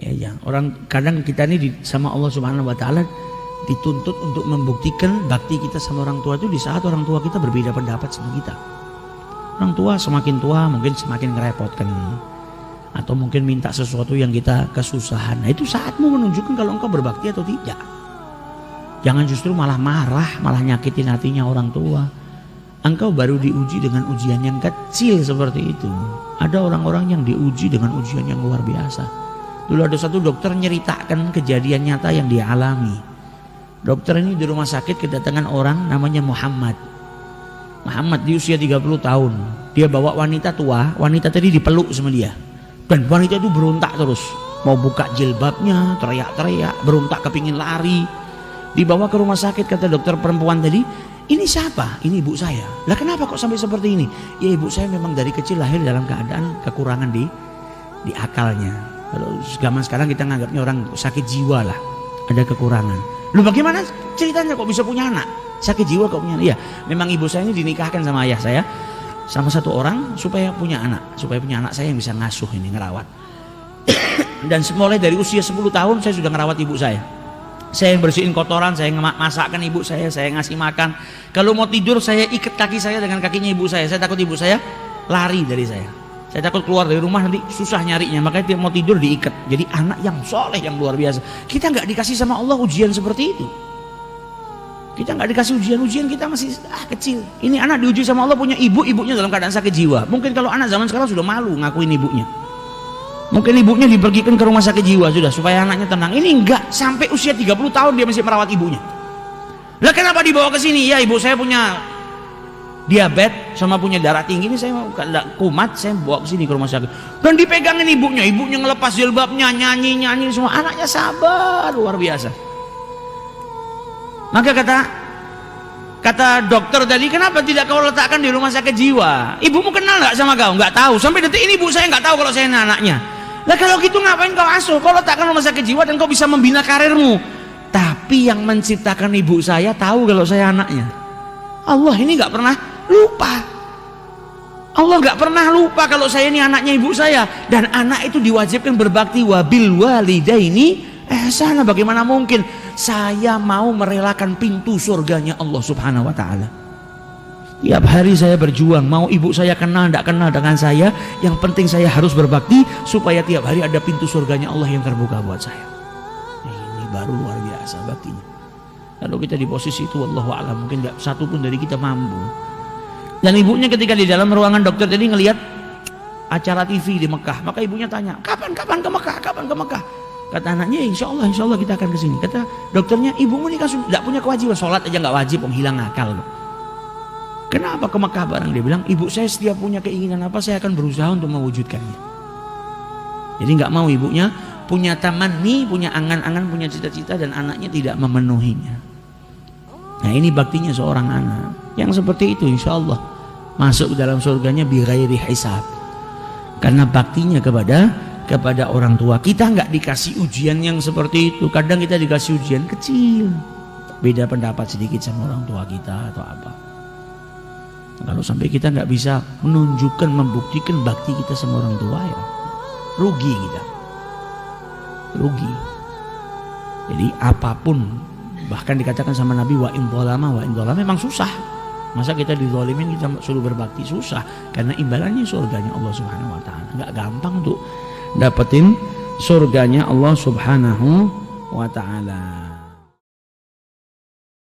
Ya, orang kadang kita ini sama Allah Subhanahu wa taala dituntut untuk membuktikan bakti kita sama orang tua itu di saat orang tua kita berbeda pendapat sama kita. Orang tua semakin tua mungkin semakin ngerepotkan, atau mungkin minta sesuatu yang kita kesusahan. Nah, itu saatmu menunjukkan kalau engkau berbakti atau tidak. Jangan justru malah marah, malah nyakitin hatinya orang tua. Engkau baru diuji dengan ujian yang kecil seperti itu. Ada orang-orang yang diuji dengan ujian yang luar biasa. Dulu ada satu dokter nyeritakan kejadian nyata yang dia alami. Dokter ini di rumah sakit kedatangan orang namanya Muhammad. Muhammad di usia 30 tahun. Dia bawa wanita tua, wanita tadi dipeluk sama dia. Dan wanita itu berontak terus. Mau buka jilbabnya, teriak-teriak, berontak kepingin lari. Dibawa ke rumah sakit, kata dokter perempuan tadi, ini siapa? Ini ibu saya. Lah kenapa kok sampai seperti ini? Ya ibu saya memang dari kecil lahir dalam keadaan kekurangan di akalnya. Kalau zaman sekarang kita nganggapnya orang sakit jiwa lah, ada kekurangan. Lu bagaimana ceritanya kok bisa punya anak? Sakit jiwa kok punya anak? Iya, memang ibu saya ini dinikahkan sama ayah saya, sama satu orang supaya punya anak saya yang bisa ngasuh ini, ngerawat. Dan mulai dari usia 10 tahun saya sudah ngerawat ibu saya. Saya yang bersihin kotoran, saya masakkan ibu saya ngasih makan. Kalau mau tidur saya ikat kaki saya dengan kakinya ibu saya takut ibu saya lari dari saya. Saya takut keluar dari rumah nanti susah nyarinya, makanya dia mau tidur diikat. Jadi anak yang soleh, yang luar biasa. Kita nggak dikasih sama Allah ujian seperti itu. Kita nggak dikasih ujian-ujian, kita masih kecil. Ini anak diuji sama Allah punya ibunya dalam keadaan sakit jiwa. Mungkin kalau anak zaman sekarang sudah malu ngakuin ibunya. Mungkin ibunya dipergikan ke rumah sakit jiwa sudah supaya anaknya tenang. Ini enggak, sampai usia 30 tahun dia masih merawat ibunya. Lah kenapa dibawa ke sini? Ya ibu saya punya diabetes sama punya darah tinggi, ini saya kumat, saya bawa ke sini ke rumah sakit. Dan dipegangin ibunya ngelepas jilbabnya, nyanyi semua. Anaknya sabar luar biasa. Maka kata dokter tadi, kenapa tidak kau letakkan di rumah sakit jiwa? Ibumu kenal nggak sama kau? Nggak tahu. Sampai detik ini ibu saya nggak tahu kalau saya ini anaknya. Lah kalau gitu ngapain kau asuh? Kau letakkan rumah sakit jiwa dan kau bisa membina karirmu. Tapi yang menciptakan ibu saya tahu kalau saya anaknya. Allah ini nggak pernah lupa. Allah nggak pernah lupa kalau saya ini anaknya ibu saya. Dan anak itu diwajibkan berbakti, wabil walidaini ihsana. Bagaimana mungkin saya mau merelakan pintu surganya Allah Subhanahu wa taala? Tiap hari saya berjuang, mau ibu saya kenal tidak kenal dengan saya, yang penting saya harus berbakti supaya tiap hari ada pintu surganya Allah yang terbuka buat saya. Ini baru luar biasa baktinya. Kalau kita di posisi itu, wallahu a'lam, mungkin nggak satu pun dari kita mampu. Dan ibunya ketika di dalam ruangan dokter tadi ngelihat acara TV di Mekah, maka ibunya tanya, kapan ke Mekah? Kapan ke Mekah? Kata anaknya, insya Allah kita akan ke sini. Kata dokternya, ibumu ini kan tidak punya kewajiban, sholat aja nggak wajib, menghilang akal. Kenapa ke Mekah bareng? Dia bilang, ibu saya setiap punya keinginan apa, saya akan berusaha untuk mewujudkannya. Jadi nggak mau ibunya punya tamanni, punya angan-angan, punya cita-cita, dan anaknya tidak memenuhinya. Nah ini baktinya seorang anak. Yang seperti itu insya Allah masuk ke dalam surganya bi ghairi hisab. Karena baktinya kepada orang tua. Kita nggak dikasih ujian yang seperti itu. Kadang kita dikasih ujian kecil, beda pendapat sedikit sama orang tua kita atau apa. Kalau sampai kita nggak bisa menunjukkan, membuktikan bakti kita sama orang tua, ya rugi kita, rugi. Jadi apapun, bahkan dikatakan sama Nabi, wa in dzalama memang susah. Masa kita dizalimin kita suruh berbakti? Susah, karena imbalannya surganya Allah Subhanahu wa taala. Nggak gampang untuk dapetin surganya Allah Subhanahu wa taala.